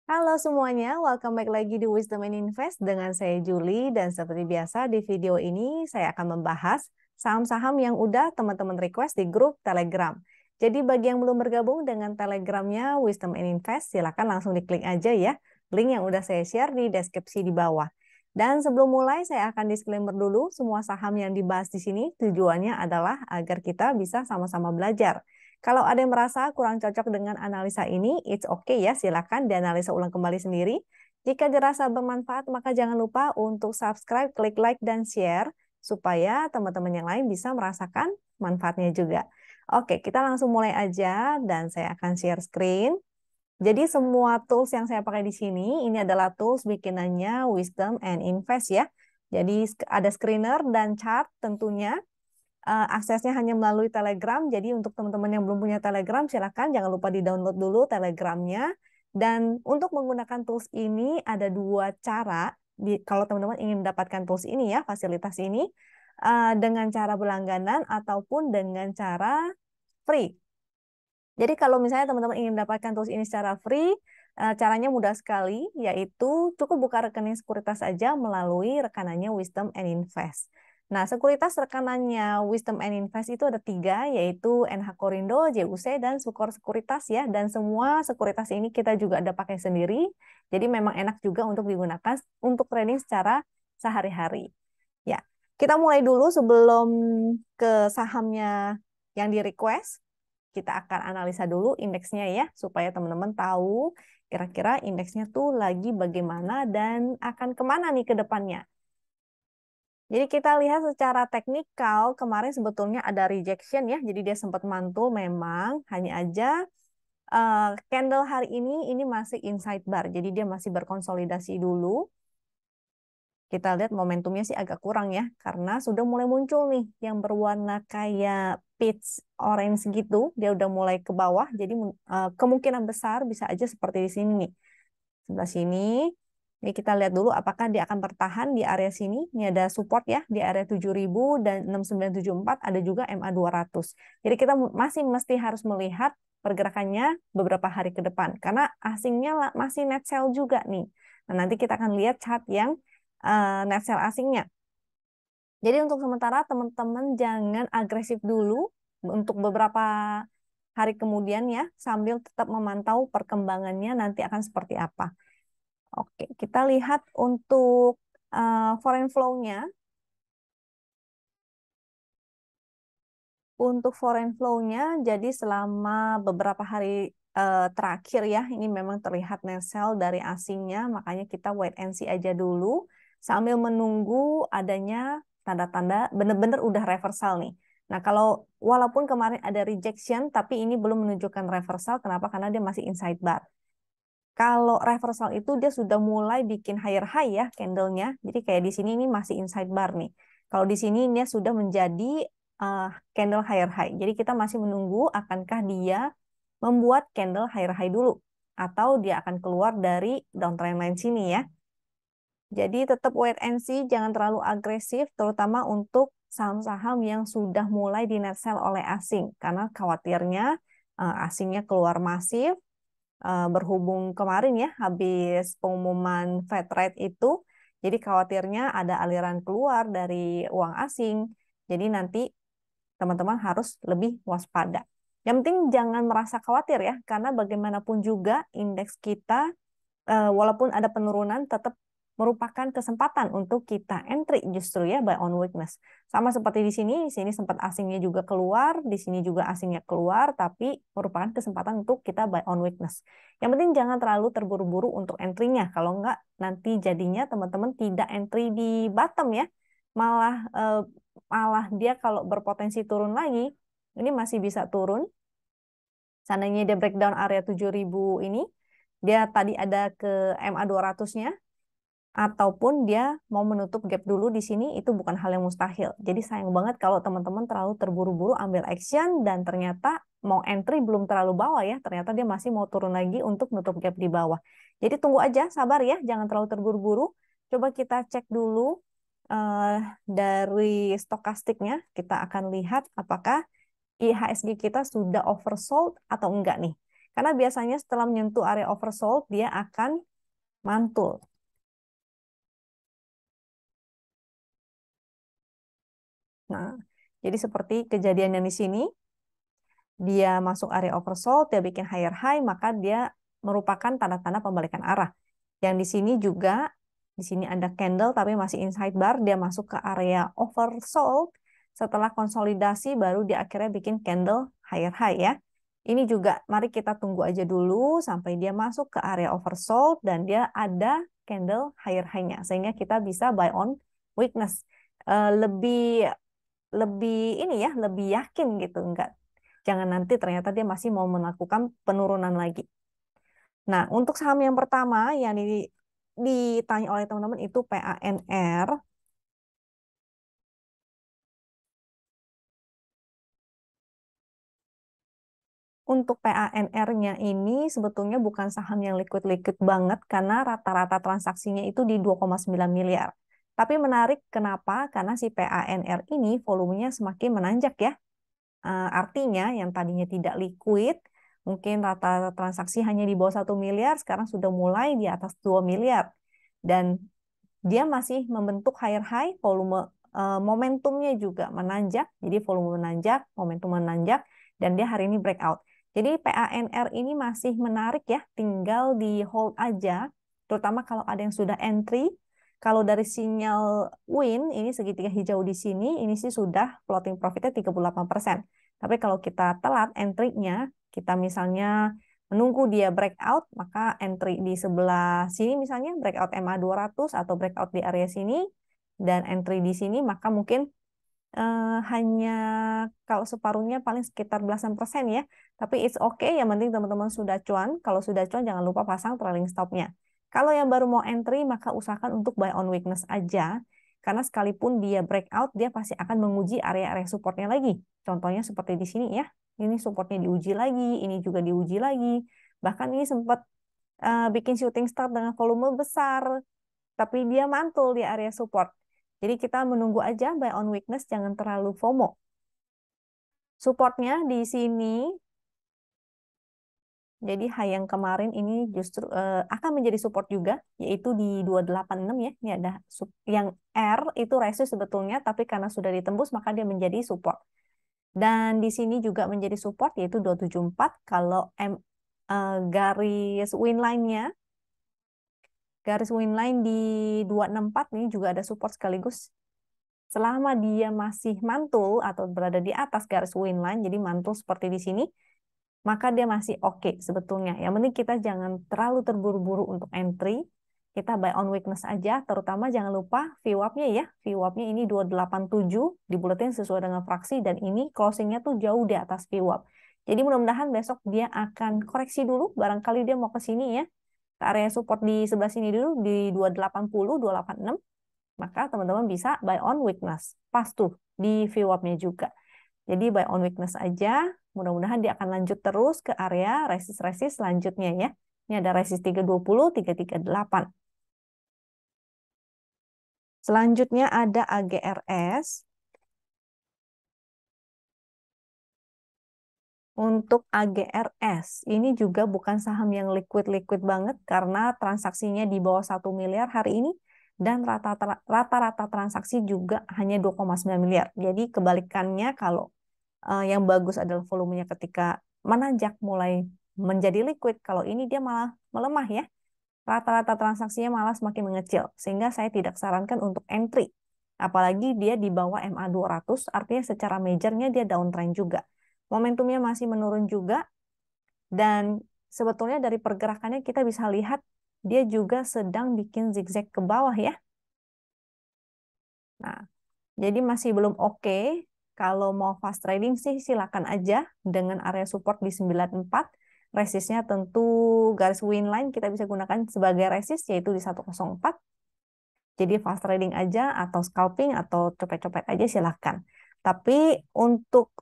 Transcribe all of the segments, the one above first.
Halo semuanya, welcome back lagi di Wisdom and Invest dengan saya Julie dan seperti biasa di video ini saya akan membahas saham-saham yang udah teman-teman request di grup Telegram. Jadi bagi yang belum bergabung dengan Telegramnya Wisdom and Invest, silakan langsung diklik aja ya link yang udah saya share di deskripsi di bawah. Dan sebelum mulai saya akan disclaimer dulu, semua saham yang dibahas di sini tujuannya adalah agar kita bisa sama-sama belajar. Kalau ada yang merasa kurang cocok dengan analisa ini, it's okay ya, silakan dianalisa ulang kembali sendiri. Jika dirasa bermanfaat, maka jangan lupa untuk subscribe, klik like, dan share, supaya teman-teman yang lain bisa merasakan manfaatnya juga. Oke, kita langsung mulai aja, dan saya akan share screen. Jadi semua tools yang saya pakai di sini, ini adalah tools bikinannya Wisdom and Invest ya. Jadi ada screener dan chart tentunya. Aksesnya hanya melalui Telegram. Jadi untuk teman-teman yang belum punya Telegram, silakan jangan lupa di-download dulu Telegramnya. Dan untuk menggunakan tools ini ada dua cara. Kalau teman-teman ingin mendapatkan tools ini ya, fasilitas ini, dengan cara berlangganan ataupun dengan cara free. Jadi kalau misalnya teman-teman ingin mendapatkan tools ini secara free, caranya mudah sekali, yaitu cukup buka rekening sekuritas saja melalui rekanannya Wisdom and Invest. Nah, sekuritas rekanannya Wisdom and Invest itu ada 3, yaitu NH Korindo, JUC, dan Sukor Sekuritas ya. Dan semua sekuritas ini kita juga ada pakai sendiri, jadi memang enak juga untuk digunakan untuk trading secara sehari-hari. Ya, kita mulai dulu sebelum ke sahamnya yang di-request. Kita akan analisa dulu indeksnya ya, supaya teman-teman tahu kira-kira indeksnya tuh lagi bagaimana dan akan kemana nih ke depannya. Jadi kita lihat secara teknikal, kemarin sebetulnya ada rejection ya, jadi dia sempat mantul memang, hanya aja candle hari ini masih inside bar, jadi dia masih berkonsolidasi dulu. Kita lihat momentumnya sih agak kurang ya, karena sudah mulai muncul nih yang berwarna kayak peach orange gitu, dia udah mulai ke bawah, jadi kemungkinan besar bisa aja seperti di sini nih. Sebelah sini, ini kita lihat dulu apakah dia akan bertahan di area sini. Ini ada support ya, di area 7.000 dan 6974, ada juga MA 200. Jadi kita masih mesti harus melihat pergerakannya beberapa hari ke depan, karena asingnya masih net sell juga nih. Nah, nanti kita akan lihat chart yang net sell asingnya. Jadi untuk sementara teman-teman jangan agresif dulu untuk beberapa hari kemudian ya, sambil tetap memantau perkembangannya nanti akan seperti apa. Oke, kita lihat untuk foreign flow-nya. Untuk foreign flow-nya, jadi selama beberapa hari terakhir ya, ini memang terlihat net sell dari asingnya, makanya kita wait and see aja dulu, sambil menunggu adanya tanda-tanda benar-benar udah reversal nih. Nah, kalau walaupun kemarin ada rejection, tapi ini belum menunjukkan reversal, kenapa? Karena dia masih inside bar. Kalau reversal itu dia sudah mulai bikin higher high ya candlenya. Jadi kayak di sini ini masih inside bar nih. Kalau di sini dia sudah menjadi candle higher high. Jadi kita masih menunggu akankah dia membuat candle higher high dulu atau dia akan keluar dari downtrend line sini ya. Jadi tetap wait and see, jangan terlalu agresif terutama untuk saham-saham yang sudah mulai di net sell oleh asing karena khawatirnya asingnya keluar masif. Berhubung kemarin ya habis pengumuman Fed rate itu, jadi khawatirnya ada aliran keluar dari uang asing. Jadi nanti teman-teman harus lebih waspada. Yang penting jangan merasa khawatir ya, karena bagaimanapun juga indeks kita walaupun ada penurunan tetap merupakan kesempatan untuk kita entry justru ya buy on weakness. Sama seperti di sini sempat asingnya juga keluar, di sini juga asingnya keluar, tapi merupakan kesempatan untuk kita buy on weakness. Yang penting jangan terlalu terburu-buru untuk entry-nya, kalau enggak nanti jadinya teman-teman tidak entry di bottom ya. Malah dia kalau berpotensi turun lagi, ini masih bisa turun. Seandainya dia breakdown area 7.000 ini, dia tadi ada ke MA 200-nya, ataupun dia mau menutup gap dulu di sini, itu bukan hal yang mustahil. Jadi sayang banget kalau teman-teman terlalu terburu-buru ambil action, dan ternyata mau entry belum terlalu bawah ya, ternyata dia masih mau turun lagi untuk menutup gap di bawah. Jadi tunggu aja, sabar ya, jangan terlalu terburu-buru. Coba kita cek dulu dari stokastiknya, kita akan lihat apakah IHSG kita sudah oversold atau enggak nih. Karena biasanya setelah menyentuh area oversold, dia akan mantul. Nah, jadi seperti kejadian yang di sini, dia masuk area oversold, dia bikin higher high, maka dia merupakan tanda-tanda pembalikan arah. Yang di sini juga, di sini ada candle tapi masih inside bar, dia masuk ke area oversold. Setelah konsolidasi baru dia akhirnya bikin candle higher high ya. Ini juga mari kita tunggu aja dulu sampai dia masuk ke area oversold dan dia ada candle higher high-nya sehingga kita bisa buy on weakness. Lebih lebih ini ya, lebih yakin gitu, enggak. Jangan nanti ternyata dia masih mau melakukan penurunan lagi. Nah, untuk saham yang pertama yang ditanya oleh teman-teman itu PANR. Untuk PANR-nya ini sebetulnya bukan saham yang liquid-liquid banget karena rata-rata transaksinya itu di 2,9 miliar. Tapi menarik kenapa? Karena si PANR ini volumenya semakin menanjak ya. Artinya yang tadinya tidak liquid, mungkin rata transaksi hanya di bawah 1 miliar, sekarang sudah mulai di atas 2 miliar. Dan dia masih membentuk higher high, volume momentumnya juga menanjak, jadi volume menanjak, momentum menanjak, dan dia hari ini breakout. Jadi PANR ini masih menarik ya, tinggal di hold aja, terutama kalau ada yang sudah entry. Kalau dari sinyal win, ini segitiga hijau di sini, ini sih sudah floating profitnya 38%. Tapi kalau kita telat entry-nya, kita misalnya menunggu dia breakout, maka entry di sebelah sini misalnya breakout MA 200 atau breakout di area sini dan entry di sini, maka mungkin hanya kalau separuhnya paling sekitar belasan persen ya. Tapi it's okay, yang penting teman-teman sudah cuan. Kalau sudah cuan jangan lupa pasang trailing stop-nya. Kalau yang baru mau entry maka usahakan untuk buy on weakness aja. Karena sekalipun dia breakout, dia pasti akan menguji area-area supportnya lagi. Contohnya seperti di sini ya. Ini supportnya diuji lagi, ini juga diuji lagi. Bahkan ini sempat bikin shooting star dengan volume besar, tapi dia mantul di area support. Jadi kita menunggu aja buy on weakness, jangan terlalu FOMO. Supportnya di sini, jadi high yang kemarin ini justru akan menjadi support juga, yaitu di 286 ya. Ini ada yang R itu resist sebetulnya, tapi karena sudah ditembus maka dia menjadi support. Dan di sini juga menjadi support yaitu 274. Kalau garis win line-nya, garis win line di 264 ini juga ada support sekaligus. Selama dia masih mantul atau berada di atas garis win line, jadi mantul seperti di sini, maka dia masih oke sebetulnya. Yang penting kita jangan terlalu terburu-buru untuk entry. Kita buy on weakness aja, terutama jangan lupa VWAP-nya ya. VWAP-nya ini 287, dibuletin sesuai dengan fraksi, dan ini closing-nya tuh jauh di atas VWAP. Jadi mudah-mudahan besok dia akan koreksi dulu, barangkali dia mau ke sini ya. Ke area support di sebelah sini dulu, di 280, 286. Maka teman-teman bisa buy on weakness. Pas tuh di VWAP-nya juga. Jadi buy on weakness aja. Mudah-mudahan dia akan lanjut terus ke area resist-resist selanjutnya ya. Ini ada resist 320, 338. Selanjutnya ada AGRS. Untuk AGRS, ini juga bukan saham yang liquid-liquid banget karena transaksinya di bawah 1 miliar hari ini dan rata-rata transaksi juga hanya 2,9 miliar. Jadi kebalikannya kalau yang bagus adalah volumenya ketika menanjak mulai menjadi liquid, kalau ini dia malah melemah ya. Rata-rata transaksinya malah semakin mengecil sehingga saya tidak sarankan untuk entry. Apalagi dia di bawah MA 200, artinya secara majornya dia downtrend juga. Momentumnya masih menurun juga, dan sebetulnya dari pergerakannya kita bisa lihat dia juga sedang bikin zigzag ke bawah ya. Nah, jadi masih belum oke. Kalau mau fast trading sih silakan aja dengan area support di 94. Resistnya tentu garis win line kita bisa gunakan sebagai resist yaitu di 104. Jadi fast trading aja atau scalping atau copet-copet aja silahkan. Tapi untuk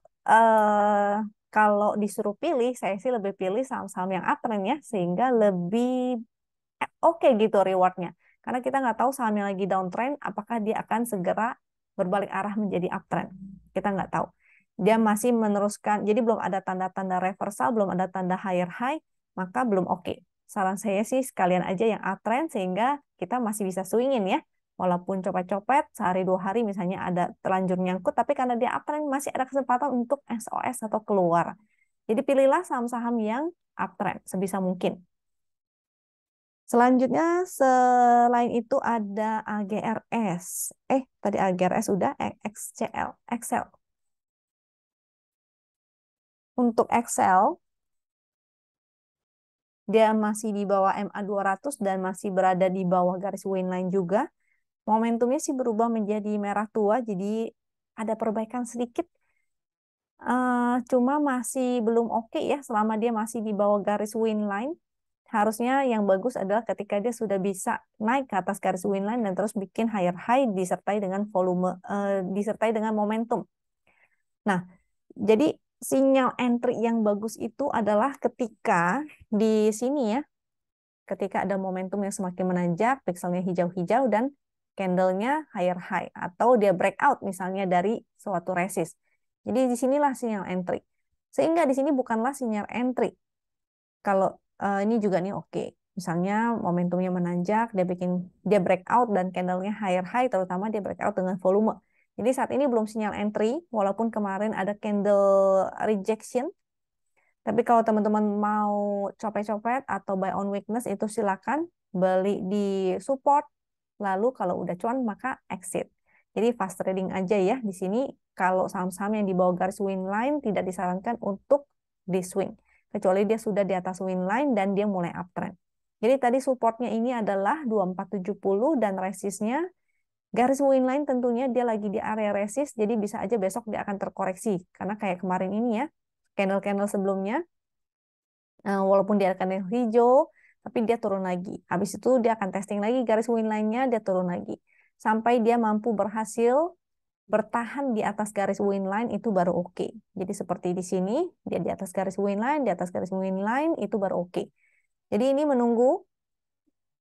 kalau disuruh pilih, saya sih lebih pilih saham-saham yang uptrend ya, sehingga lebih oke gitu rewardnya. Karena kita nggak tahu saham yang lagi downtrend, apakah dia akan segera berbalik arah menjadi uptrend. Kita nggak tahu. dia masih meneruskan, jadi belum ada tanda-tanda reversal, belum ada tanda higher high, maka belum oke. Saran saya sih sekalian aja yang uptrend sehingga kita masih bisa swingin ya. Walaupun copet-copet sehari 2 hari misalnya ada terlanjur nyangkut, tapi karena dia uptrend masih ada kesempatan untuk SOS atau keluar. Jadi pilihlah saham-saham yang uptrend sebisa mungkin. Selanjutnya selain itu ada AGRS. Tadi AGRS udah, XCL, Excel. Untuk Excel, dia masih di bawah MA200 dan masih berada di bawah garis Winline juga. Momentumnya sih berubah menjadi merah tua, jadi ada perbaikan sedikit. Cuma masih belum oke ya selama dia masih di bawah garis Winline. Harusnya yang bagus adalah ketika dia sudah bisa naik ke atas garis Winline dan terus bikin higher high disertai dengan volume, disertai dengan momentum. Nah, jadi sinyal entry yang bagus itu adalah ketika di sini ya, ketika ada momentum yang semakin menanjak, pixelnya hijau-hijau dan candlenya higher high atau dia breakout misalnya dari suatu resist. Jadi disinilah sinyal entry. Sehingga di sini bukanlah sinyal entry. Kalau ini juga nih oke. Misalnya momentumnya menanjak, dia breakout dan candlenya higher high, terutama dia breakout dengan volume. Jadi saat ini belum sinyal entry, walaupun kemarin ada candle rejection. Tapi kalau teman-teman mau copet-copet atau buy on weakness itu silakan beli di support. Lalu kalau udah cuan maka exit. Jadi fast trading aja ya di sini. Kalau saham-saham yang di bawah garis win line tidak disarankan untuk di swing. Kecuali dia sudah di atas win line dan dia mulai uptrend. Jadi tadi supportnya ini adalah 2470 dan resistnya garis win line tentunya dia lagi di area resist. Jadi bisa aja besok dia akan terkoreksi. Karena kayak kemarin ini ya, candle-candle sebelumnya walaupun dia akan hijau, tapi dia turun lagi. Habis itu dia akan testing lagi garis win line-nya, dia turun lagi. Sampai dia mampu berhasil bertahan di atas garis win line itu baru oke. Jadi seperti di sini, dia di atas garis win line, di atas garis win line itu baru oke. Jadi ini menunggu,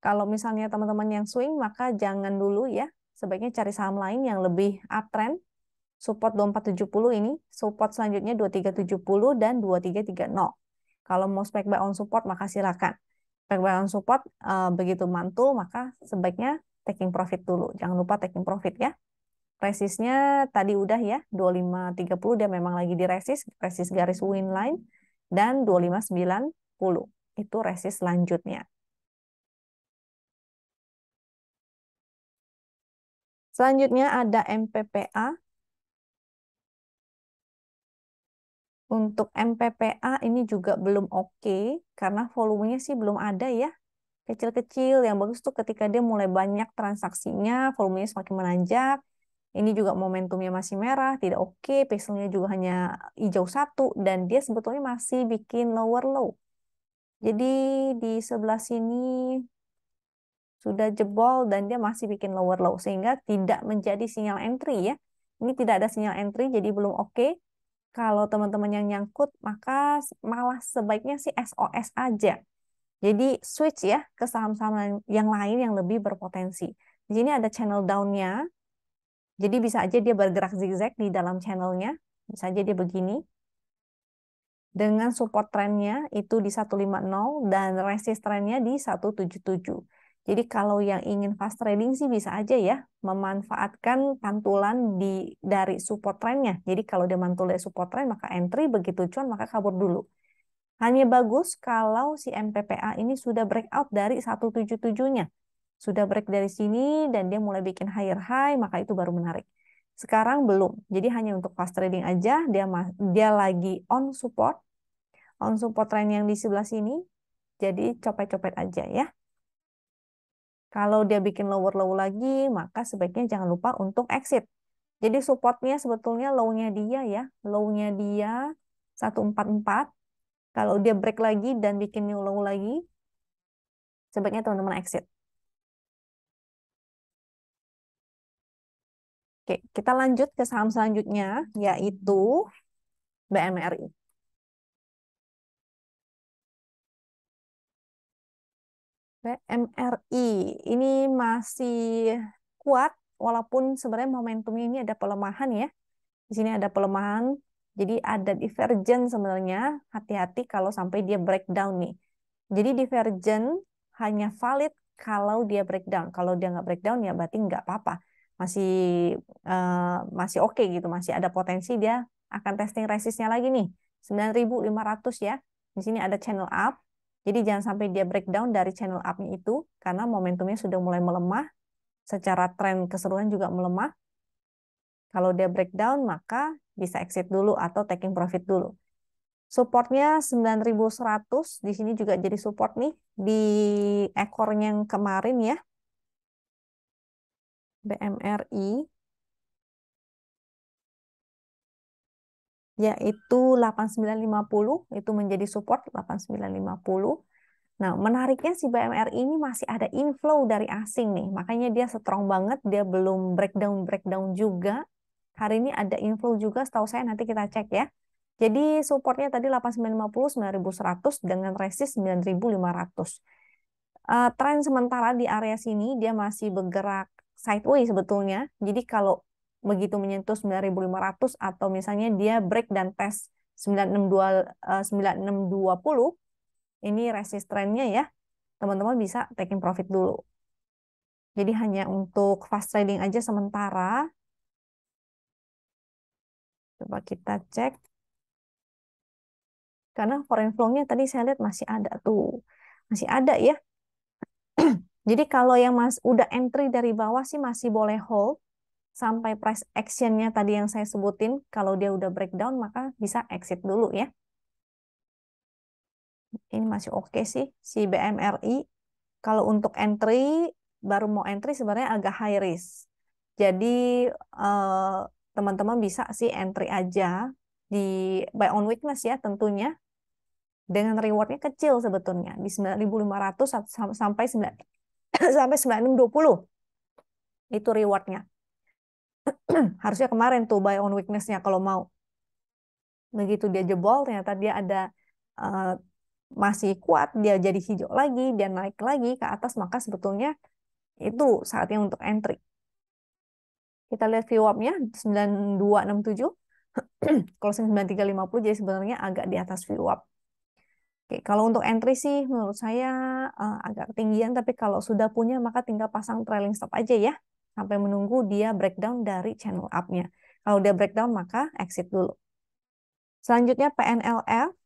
kalau misalnya teman-teman yang swing, maka jangan dulu ya. Sebaiknya cari saham lain yang lebih uptrend. Support 2470 ini, support selanjutnya 2370 dan 2330. Kalau mau spek buy on support maka silakan. Spek buy on support begitu mantul maka sebaiknya taking profit dulu. Jangan lupa taking profit ya. Resistnya tadi udah ya, 2530 dia memang lagi di resist garis win line dan 2590. Itu resist selanjutnya. Selanjutnya ada MPPA. Untuk MPPA ini juga belum oke karena volumenya sih belum ada ya. Kecil-kecil, yang bagus tuh ketika dia mulai banyak transaksinya, volumenya semakin menanjak. Ini juga momentumnya masih merah, tidak oke, pixelnya juga hanya hijau satu, dan dia sebetulnya masih bikin lower low. Jadi di sebelah sini sudah jebol dan dia masih bikin lower low, sehingga tidak menjadi sinyal entry ya. Ini tidak ada sinyal entry, jadi belum oke. Kalau teman-teman yang nyangkut, maka malah sebaiknya sih SOS aja. Jadi switch ya ke saham-saham yang lain yang lebih berpotensi. Di sini ada channel down-nya. Jadi bisa aja dia bergerak zigzag di dalam channelnya. Bisa aja dia begini. Dengan support trennya itu di 150 dan resist trennya di 177. Jadi kalau yang ingin fast trading sih bisa aja ya memanfaatkan pantulan dari support trennya. Jadi kalau dia mantul dari support tren maka entry, begitu cuan maka kabur dulu. Hanya bagus kalau si MPPA ini sudah breakout dari 177-nya. Sudah break dari sini dan dia mulai bikin higher high, maka itu baru menarik. Sekarang belum. Jadi hanya untuk fast trading aja, dia lagi on support trend yang di sebelah sini. Jadi copet-copet aja ya. Kalau dia bikin lower low lagi, maka sebaiknya jangan lupa untuk exit. Jadi supportnya sebetulnya low-nya dia ya. Low-nya dia 144. Kalau dia break lagi dan bikin new low lagi, sebaiknya teman-teman exit. Oke, kita lanjut ke saham selanjutnya, yaitu BMRI. BMRI ini masih kuat, walaupun sebenarnya momentumnya ini ada pelemahan ya. Di sini ada pelemahan Jadi ada divergen sebenarnya, hati-hati kalau sampai dia breakdown nih. Jadi divergen hanya valid kalau dia breakdown. Kalau dia nggak breakdown ya berarti nggak apa-apa. Masih masih oke gitu, masih ada potensi dia akan testing resistnya lagi nih. 9.500 ya. Di sini ada channel up. Jadi jangan sampai dia breakdown dari channel up-nya itu karena momentumnya sudah mulai melemah, secara tren keseluruhan juga melemah. Kalau dia breakdown, maka bisa exit dulu atau taking profit dulu. Supportnya 9.100, di sini juga jadi support nih di ekornya yang kemarin ya, BMRI, yaitu 8950, itu menjadi support 8950. Nah, menariknya si BMRI ini masih ada inflow dari asing nih, makanya dia strong banget, dia belum breakdown juga. Hari ini ada inflow juga, setahu saya nanti kita cek ya. Jadi supportnya tadi 8950, 9100 dengan resist 9500. Tren sementara di area sini dia masih bergerak sideways sebetulnya. Jadi kalau begitu menyentuh 9.500 atau misalnya dia break dan test 962 9620, ini resist trennya ya. Teman-teman bisa taking profit dulu. Jadi hanya untuk fast trading aja sementara. Coba kita cek. Karena foreign flow-nya tadi saya lihat masih ada tuh. Masih ada ya. Jadi kalau yang udah entry dari bawah sih masih boleh hold sampai price action-nya tadi yang saya sebutin. Kalau dia udah breakdown maka bisa exit dulu ya. Ini masih oke sih si BMRI. Kalau untuk entry, baru mau entry sebenarnya agak high risk. Jadi eh, teman-teman bisa sih entry aja di buy on weakness ya tentunya. Dengan rewardnya kecil sebetulnya di 9.500 sampai 9 sampai 9620 itu rewardnya. Harusnya kemarin tuh buy on weakness-nya kalau mau. Begitu dia jebol, ternyata dia ada eh, masih kuat, dia jadi hijau lagi, dia naik lagi ke atas, maka sebetulnya itu saatnya untuk entry. Kita lihat VWAP-nya 9267, closing 9350, jadi sebenarnya agak di atas VWAP. Oke, kalau untuk entry sih menurut saya agak ketinggian, tapi kalau sudah punya maka tinggal pasang trailing stop aja ya, sampai menunggu dia breakdown dari channel up-nya. Kalau dia breakdown maka exit dulu. Selanjutnya PNLF.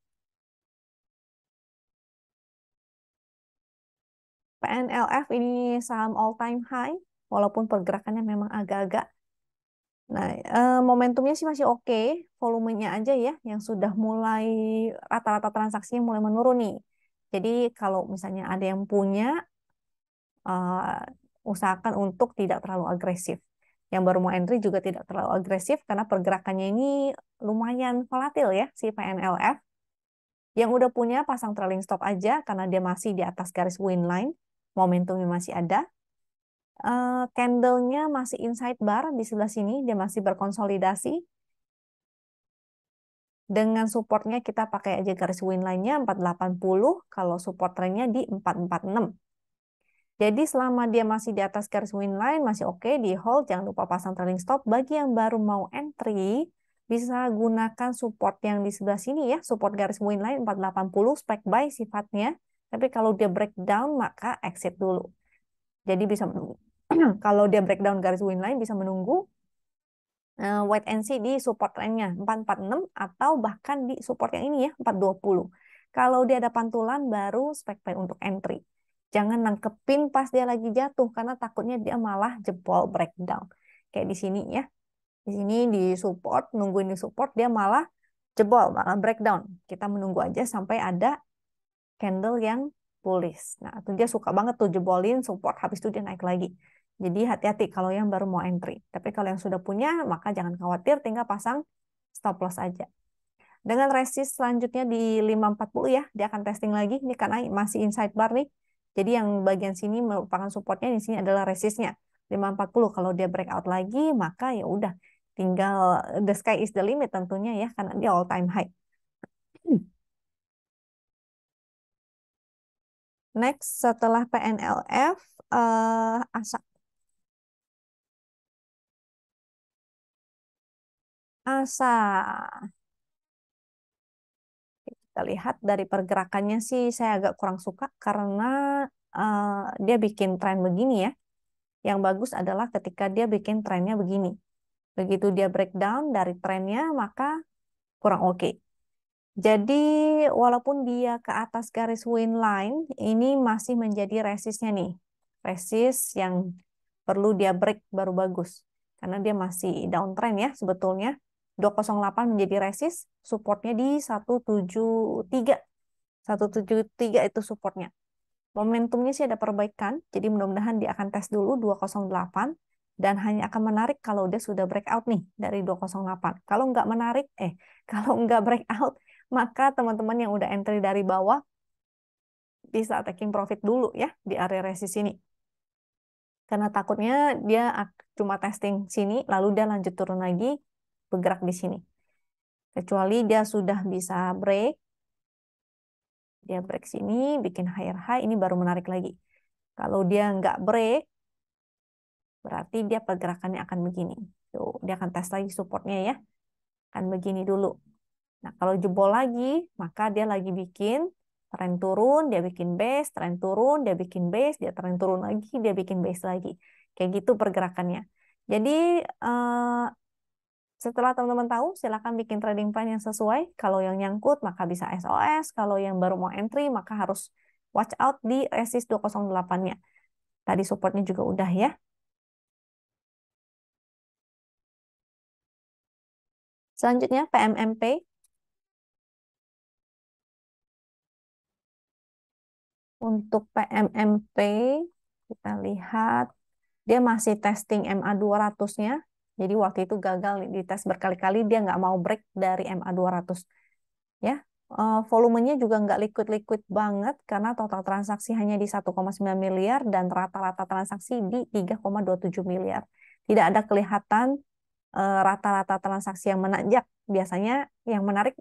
PNLF ini saham all time high, walaupun pergerakannya memang agak-agak. Nah, momentumnya sih masih oke, volumenya aja ya, yang sudah mulai rata-rata transaksinya mulai menurun nih. Jadi kalau misalnya ada yang punya, eh, usahakan untuk tidak terlalu agresif. Yang baru mau entry juga tidak terlalu agresif karena pergerakannya ini lumayan volatil ya si PNLF. Yang udah punya pasang trailing stop aja karena dia masih di atas garis win line, momentumnya masih ada. Candlenya masih inside bar di sebelah sini, dia masih berkonsolidasi. Dengan supportnya kita pakai aja garis win line-nya 480, kalau support trennya di 446. Jadi selama dia masih di atas garis win line, masih oke, di hold, jangan lupa pasang trailing stop. Bagi yang baru mau entry, bisa gunakan support yang di sebelah sini ya, support garis win line 480, spec buy sifatnya. Tapi kalau dia breakdown, maka exit dulu. Jadi bisa menunggu. Kalau dia breakdown garis win line, bisa menunggu wait and see di support line-nya 446 atau bahkan di support yang ini ya 420. Kalau dia ada pantulan baru spek buy untuk entry. Jangan nangkepin pas dia lagi jatuh karena takutnya dia malah jebol breakdown. Kayak di sini ya. Di sini di support, nungguin di support dia malah jebol, malah breakdown. Kita menunggu aja sampai ada candle yang bullish. Nah, itu dia suka banget tuh jebolin support habis itu dia naik lagi. Jadi hati-hati kalau yang baru mau entry. Tapi kalau yang sudah punya, maka jangan khawatir, tinggal pasang stop loss aja. Dengan resist selanjutnya di 540 ya, dia akan testing lagi. Ini karena masih inside bar nih. Jadi yang bagian sini merupakan supportnya, di sini adalah resistnya. 540, kalau dia breakout lagi, maka ya udah. Tinggal the sky is the limit tentunya ya, karena dia all time high. Next, setelah PNLF, ASA. ASA. Kita lihat dari pergerakannya sih saya agak kurang suka karena dia bikin tren begini ya. Yang bagus adalah ketika dia bikin trennya begini. Begitu dia breakdown dari trennya, maka kurang oke. Jadi walaupun dia ke atas garis win line, ini masih menjadi resistnya nih. Resist yang perlu dia break baru bagus. Karena dia masih downtrend ya sebetulnya. 208 menjadi resist, supportnya di 173. 173 itu supportnya. Momentumnya sih ada perbaikan, jadi mudah-mudahan dia akan tes dulu 208 dan hanya akan menarik kalau dia sudah breakout nih dari 208. Kalau nggak menarik, kalau nggak breakout, maka teman-teman yang udah entry dari bawah bisa taking profit dulu ya di area resist ini. Karena takutnya dia cuma testing sini, lalu dia lanjut turun lagi, bergerak di sini. Kecuali dia sudah bisa break, dia break sini, bikin higher high, ini baru menarik lagi. Kalau dia nggak break, berarti dia pergerakannya akan begini. Tuh, dia akan tes lagi supportnya ya. Akan begini dulu. Nah, kalau jebol lagi, maka dia lagi bikin tren turun, dia bikin base, tren turun, dia bikin base, dia tren turun lagi, dia bikin base lagi. Kayak gitu pergerakannya. Jadi, setelah teman-teman tahu, silakan bikin trading plan yang sesuai. Kalau yang nyangkut, maka bisa SOS. Kalau yang baru mau entry, maka harus watch out di resist 208-nya. Tadi supportnya juga udah ya. Selanjutnya PMMP. Untuk PMMP, kita lihat dia masih testing MA200-nya. Jadi waktu itu gagal di tes berkali-kali, dia nggak mau break dari MA200. Ya, volumenya juga nggak liquid-liquid banget karena total transaksi hanya di 1,9 miliar dan rata-rata transaksi di 3,27 miliar. Tidak ada kelihatan rata-rata transaksi yang menanjak. Biasanya yang menarik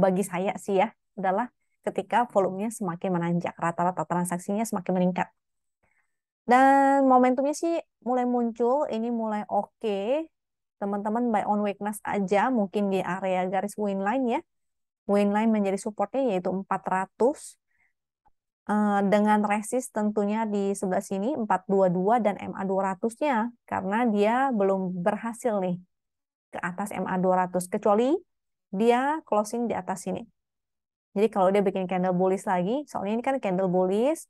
bagi saya sih ya adalah ketika volumenya semakin menanjak, rata-rata transaksinya semakin meningkat. Dan momentumnya sih mulai muncul, ini mulai oke. Teman-teman buy on weakness aja, mungkin di area garis win line ya. Win line menjadi supportnya yaitu 400. Dengan resist tentunya di sebelah sini 422 dan MA200-nya. Karena dia belum berhasil nih ke atas MA200. Kecuali dia closing di atas sini. Jadi kalau dia bikin candle bullish lagi, soalnya ini kan candle bullish,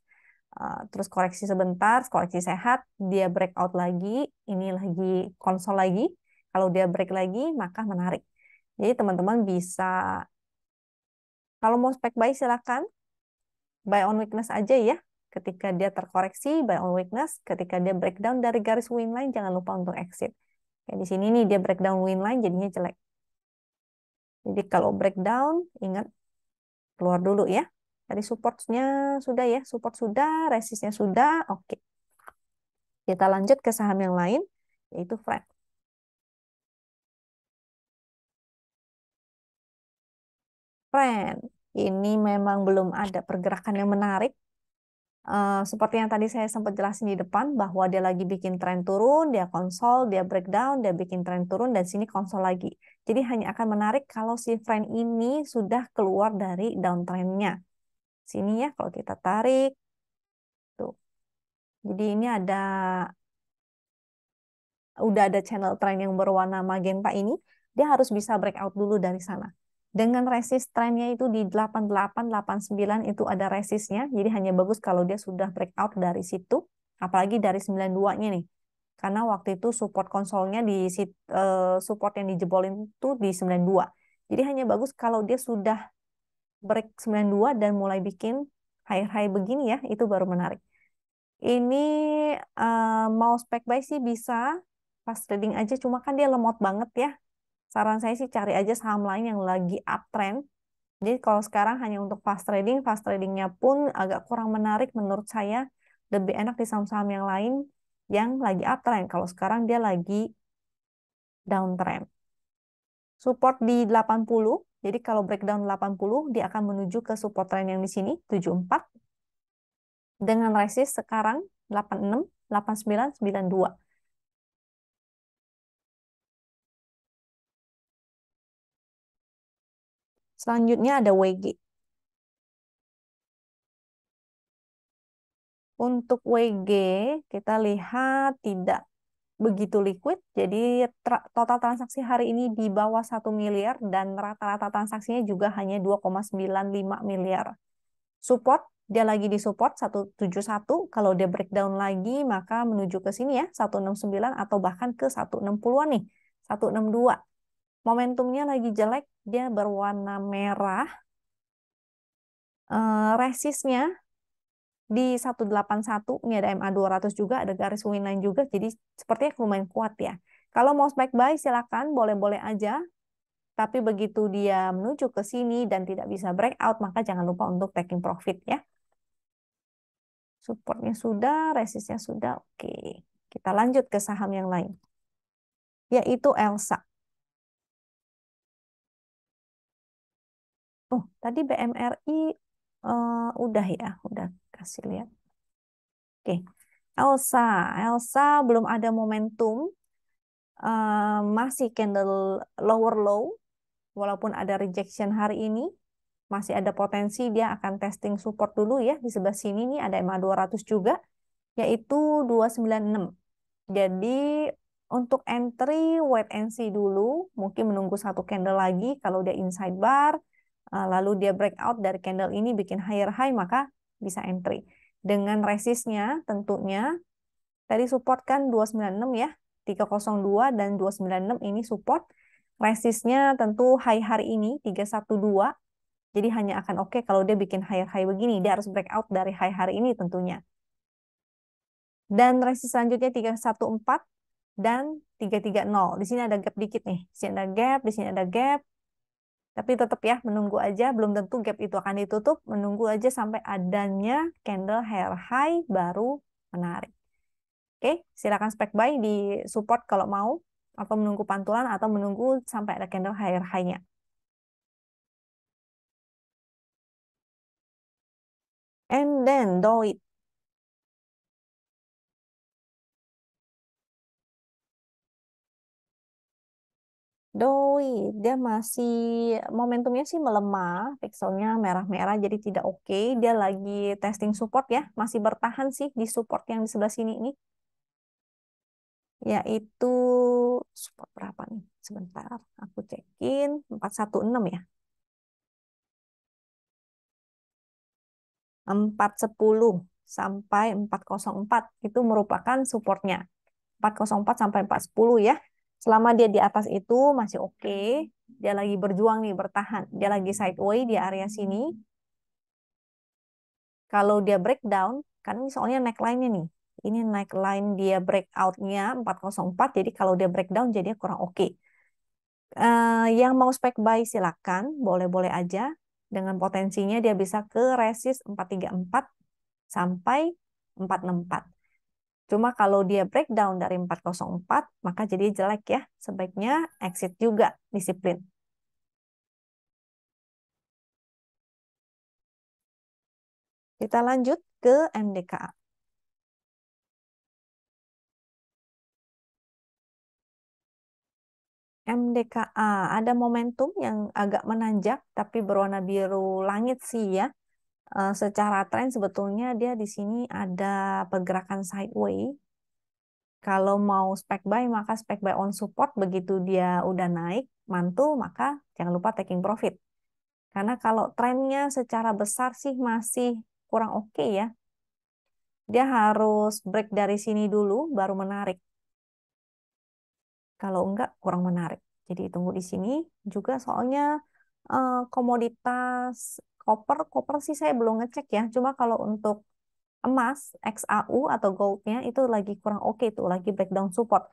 terus koreksi sebentar, koreksi sehat, dia breakout lagi, ini lagi konsol lagi. Kalau dia break lagi, maka menarik. Jadi teman-teman bisa, kalau mau spek buy silakan, buy on weakness aja ya. Ketika dia terkoreksi, buy on weakness. Ketika dia breakdown dari garis win line, jangan lupa untuk exit. Kayak di sini nih dia breakdown win line, jadinya jelek. Jadi kalau breakdown, ingat keluar dulu ya. Tadi supportnya sudah ya, support sudah, resistnya sudah, oke. Kita lanjut ke saham yang lain, yaitu Fred. Friend, ini memang belum ada pergerakan yang menarik. Seperti yang tadi saya sempat jelasin di depan, bahwa dia lagi bikin tren turun, dia konsol, dia breakdown, dia bikin tren turun, dan sini konsol lagi. Jadi hanya akan menarik kalau si friend ini sudah keluar dari downtrendnya. Sini ya, kalau kita tarik, tuh. Jadi ini udah ada channel trend yang berwarna magenta ini, dia harus bisa breakout dulu dari sana. Dengan resist trennya itu di 88, 89 itu ada resistnya, jadi hanya bagus kalau dia sudah breakout dari situ, apalagi dari 92-nya nih. Karena waktu itu support konsolnya support yang dijebolin itu di 92. Jadi hanya bagus kalau dia sudah break 92 dan mulai bikin high-high begini ya, itu baru menarik. Ini mau spek buy sih bisa, fast trading aja, cuma kan dia lemot banget ya. Saran saya sih cari aja saham lain yang lagi uptrend. Jadi kalau sekarang hanya untuk fast tradingnya pun agak kurang menarik menurut saya. Lebih enak di saham-saham yang lain yang lagi uptrend. Kalau sekarang dia lagi downtrend. Support di 80, jadi kalau breakdown 80, dia akan menuju ke support trend yang di sini, 74. Dengan resist sekarang 86, 89, 92. Selanjutnya ada WG. Untuk WG, kita lihat tidak begitu liquid, jadi total transaksi hari ini di bawah 1 miliar dan rata-rata transaksinya juga hanya 2,95 miliar. Support, dia lagi di support 171, kalau dia breakdown lagi maka menuju ke sini ya, 169 atau bahkan ke 160-an nih, 162. Momentumnya lagi jelek, dia berwarna merah. Resistnya di 181, ini ada MA 200 juga, ada garis winline juga, jadi sepertinya lumayan kuat ya. Kalau mau spike buy silakan, boleh-boleh aja. Tapi begitu dia menuju ke sini dan tidak bisa breakout, maka jangan lupa untuk taking profit ya. Supportnya sudah, resistnya sudah, oke. Kita lanjut ke saham yang lain, yaitu Elsa. Oh, tadi BMRI udah ya, udah kasih lihat. Oke, Elsa, Elsa belum ada momentum, masih candle lower low, walaupun ada rejection hari ini, masih ada potensi dia akan testing support dulu ya. Di sebelah sini nih ada MA 200 juga, yaitu 296. Jadi untuk entry wait and see dulu, mungkin menunggu satu candle lagi. Kalau dia inside bar, lalu dia breakout dari candle ini bikin higher high, maka bisa entry. Dengan resistnya tentunya, tadi support kan 296 ya, 302 dan 296 ini support. Resistnya tentu high hari ini 312. Jadi hanya akan oke kalau dia bikin higher high begini. Dia harus breakout dari high hari ini tentunya. Dan resist selanjutnya 314 dan 330. Di sini ada gap dikit nih. Di sini ada gap, di sini ada gap. Tapi tetap ya, menunggu aja. Belum tentu gap itu akan ditutup. Menunggu aja sampai adanya candle higher high baru menarik. Oke, silakan spek buy di support kalau mau. Atau menunggu pantulan atau menunggu sampai ada candle higher high-nya. And then Doit. Doi, dia masih momentumnya sih melemah, pixelnya merah-merah jadi tidak oke. Dia lagi testing support ya, masih bertahan sih di support yang di sebelah sini ini, yaitu support berapa nih? Sebentar, aku cekin 416 ya. 410 sampai 404 itu merupakan supportnya. 404 sampai 410 ya. Selama dia di atas itu masih oke. Dia lagi berjuang nih, bertahan. Dia lagi sideway di area sini. Kalau dia breakdown, kan ini soalnya neckline-nya nih. Ini neckline dia breakout-nya 404, jadi kalau dia breakdown jadinya kurang oke. Yang mau spek buy silakan, boleh-boleh aja. Dengan potensinya dia bisa ke resist 434 sampai 464. Cuma kalau dia breakdown dari 404, maka jadi jelek ya. Sebaiknya exit juga, disiplin. Kita lanjut ke MDKA. MDKA ada momentum yang agak menanjak tapi berwarna biru langit sih ya. Secara tren sebetulnya dia di sini ada pergerakan sideway. Kalau mau spek buy maka spek buy on support, begitu dia udah naik mantul maka jangan lupa taking profit. Karena kalau trennya secara besar sih masih kurang oke ya. Dia harus break dari sini dulu baru menarik. Kalau enggak kurang menarik. Jadi tunggu di sini juga soalnya komoditas koper sih saya belum ngecek ya. Cuma kalau untuk emas XAU atau goldnya itu lagi kurang oke tuh, lagi breakdown support.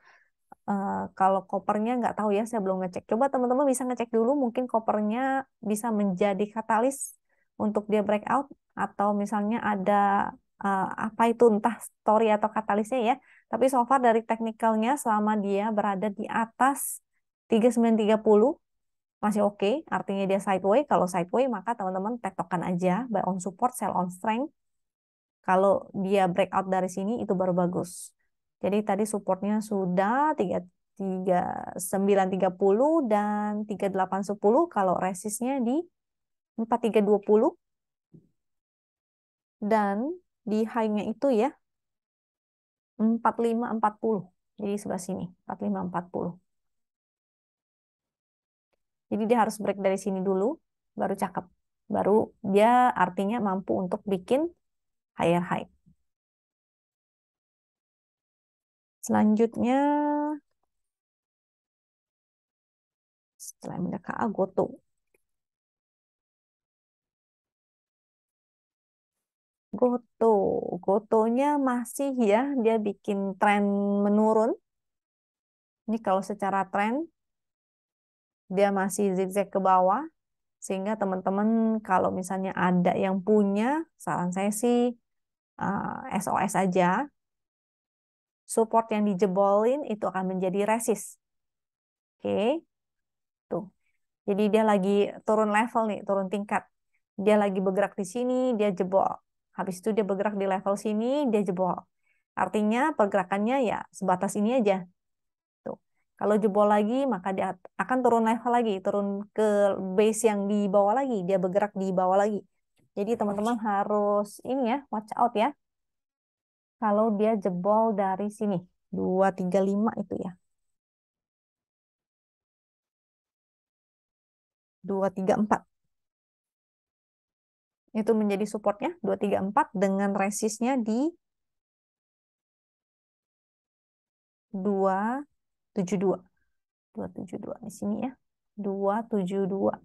Kalau kopernya nggak tahu ya, saya belum ngecek. Coba teman-teman bisa ngecek dulu, mungkin kopernya bisa menjadi katalis untuk dia breakout atau misalnya ada apa itu entah story atau katalisnya ya. Tapi so far dari teknikalnya selama dia berada di atas 3930 masih oke, artinya dia sideway. Kalau sideway maka teman-teman tektokan aja, buy on support, sell on strength. Kalau dia breakout dari sini itu baru bagus. Jadi tadi supportnya sudah 3930 dan 3810. Kalau resistnya di 4320 dan di high-nya itu ya 4540. Jadi sebelah sini 4540. Jadi dia harus break dari sini dulu, baru cakep. Baru dia artinya mampu untuk bikin higher high. Selanjutnya, setelah MDKA, Goto. Goto, Gotonya masih ya, dia bikin tren menurun. Ini kalau secara tren, dia masih zigzag ke bawah. Sehingga teman-teman kalau misalnya ada yang punya, saran saya sih SOS aja. Support yang dijebolin itu akan menjadi resist. Oke, tuh. Jadi dia lagi turun level nih, turun tingkat. Dia lagi bergerak di sini, dia jebol. Habis itu dia bergerak di level sini, dia jebol. Artinya pergerakannya ya sebatas ini aja. Tuh. Kalau jebol lagi, maka dia akan turun level lagi, turun ke base yang di bawah lagi, dia bergerak di bawah lagi. Jadi teman-teman harus ini ya, watch out ya. Kalau dia jebol dari sini, 235 itu ya. 234. Itu menjadi supportnya 234 dengan resistnya di 272. 272 di sini ya. 272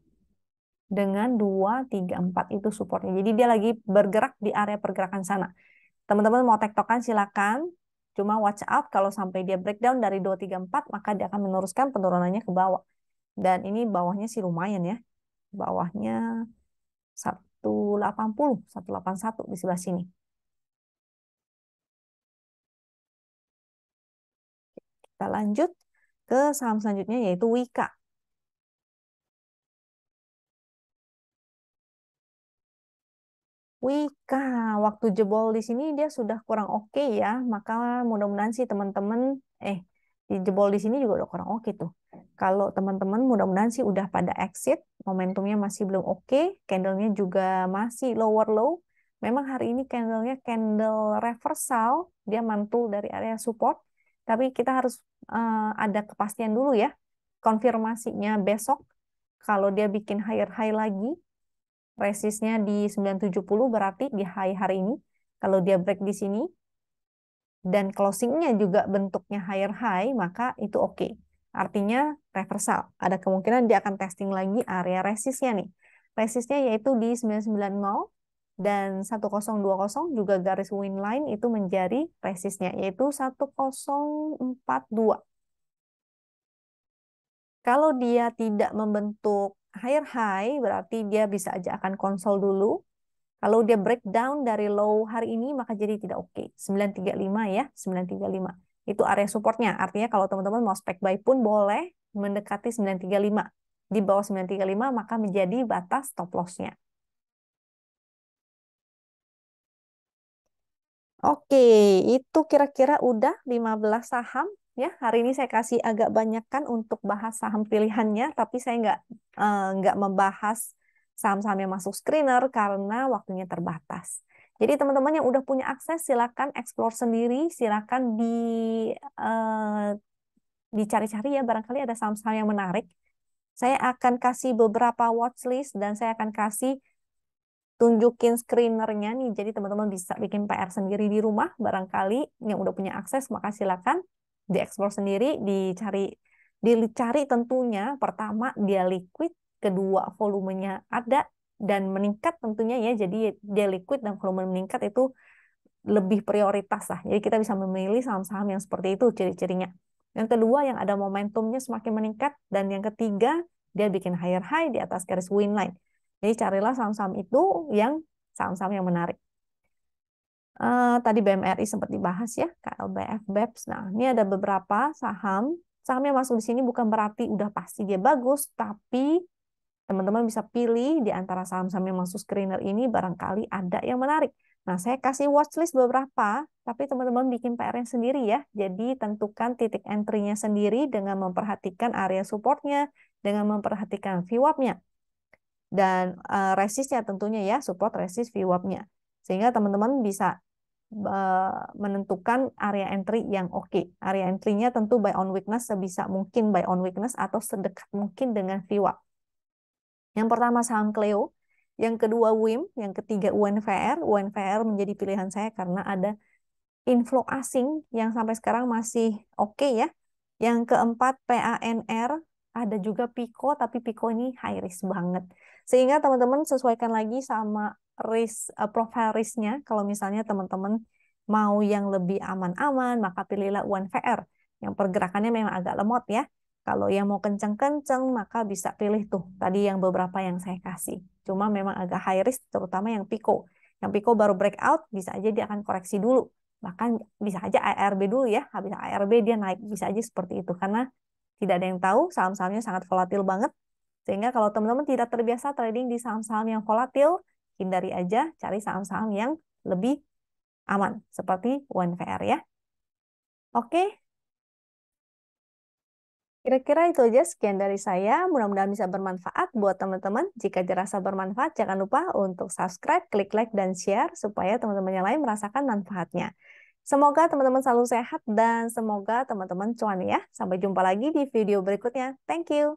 dengan 234 itu supportnya. Jadi dia lagi bergerak di area pergerakan sana. Teman-teman mau tektokan silakan. Cuma watch out kalau sampai dia breakdown dari 234 maka dia akan meneruskan penurunannya ke bawah. Dan ini bawahnya sih lumayan ya. Bawahnya 180, 181 di sebelah sini. Kita lanjut ke saham selanjutnya yaitu Wika. Wika, waktu jebol di sini dia sudah kurang oke ya. Maka mudah-mudahan sih teman-teman, di jebol di sini juga udah kurang oke tuh. Kalau teman-teman mudah-mudahan sih udah pada exit, momentumnya masih belum oke, candlenya juga masih lower low. Memang hari ini candlenya candle reversal, dia mantul dari area support. Tapi kita harus ada kepastian dulu ya. Konfirmasinya besok, kalau dia bikin higher high lagi, resistnya di 970 berarti di high hari ini. Kalau dia break di sini dan closingnya juga bentuknya higher high, maka itu oke. Artinya reversal. Ada kemungkinan dia akan testing lagi area resistnya nih. Resistnya yaitu di 990 dan 1020 juga garis win line itu menjadi resistnya yaitu 1042. Kalau dia tidak membentuk higher high, berarti dia bisa aja akan konsol dulu. Kalau dia breakdown dari low hari ini, maka jadi tidak oke. 935 ya, 935. Itu area supportnya. Artinya kalau teman-teman mau spek buy pun boleh mendekati 935. Di bawah 935 maka menjadi batas stop loss-nya. Oke, itu kira-kira udah 15 saham ya. Hari ini saya kasih agak banyakkan untuk bahas saham pilihannya, tapi saya nggak membahas saham-saham yang masuk screener karena waktunya terbatas. Jadi teman-teman yang udah punya akses silakan explore sendiri, silakan eh, dicari-cari ya barangkali ada saham-saham yang menarik. Saya akan kasih beberapa watchlist dan saya akan kasih tunjukin screenernya nih. Jadi teman-teman bisa bikin PR sendiri di rumah. Barangkali yang udah punya akses, maka silakan dieksplor sendiri, dicari tentunya. Pertama, dia liquid. Kedua, volumenya ada dan meningkat tentunya ya. Jadi dia liquid dan volume meningkat itu lebih prioritas lah. Jadi kita bisa memilih saham-saham yang seperti itu ciri-cirinya. Yang kedua, yang ada momentumnya semakin meningkat. Dan yang ketiga, dia bikin higher high di atas garis win line. Jadi carilah saham-saham itu yang saham-saham yang menarik. Tadi BMRI sempat dibahas ya, KLBF, BEPS. Nah, ini ada beberapa saham. Saham yang masuk di sini bukan berarti udah pasti dia bagus, tapi teman-teman bisa pilih di antara saham-saham yang masuk screener ini barangkali ada yang menarik. Nah, saya kasih watchlist beberapa, tapi teman-teman bikin PR-nya sendiri ya. Jadi tentukan titik entry-nya sendiri dengan memperhatikan area supportnya, dengan memperhatikan VWAP-nya. dan resistnya tentunya ya, support, resist, VWAP-nya. Sehingga teman-teman bisa menentukan area entry yang oke. Area entry-nya tentu buy on weakness, sebisa mungkin buy on weakness atau sedekat mungkin dengan VWAP. Yang pertama saham Cleo, yang kedua WIM, yang ketiga UNVR. UNVR menjadi pilihan saya karena ada inflow asing yang sampai sekarang masih oke ya. Yang keempat PANR, ada juga Pico, tapi Pico ini high risk banget. Sehingga teman-teman sesuaikan lagi sama risk, profile risknya. Kalau misalnya teman-teman mau yang lebih aman-aman, maka pilihlah UNVR. Yang pergerakannya memang agak lemot ya. Kalau yang mau kenceng-kenceng, maka bisa pilih tuh tadi yang beberapa yang saya kasih. Cuma memang agak high risk, terutama yang Pico. Yang Pico baru breakout, bisa aja dia akan koreksi dulu. Bahkan bisa aja ARB dulu ya, habis ARB dia naik. Bisa aja seperti itu, karena tidak ada yang tahu, saham-sahamnya sangat volatil banget. Sehingga kalau teman-teman tidak terbiasa trading di saham-saham yang volatil, hindari aja, cari saham-saham yang lebih aman, seperti UNVR ya. Oke, kira-kira itu aja sekian dari saya. Mudah-mudahan bisa bermanfaat buat teman-teman. Jika dirasa bermanfaat, jangan lupa untuk subscribe, klik like, dan share supaya teman-teman yang lain merasakan manfaatnya. Semoga teman-teman selalu sehat dan semoga teman-teman cuan ya. Sampai jumpa lagi di video berikutnya. Thank you.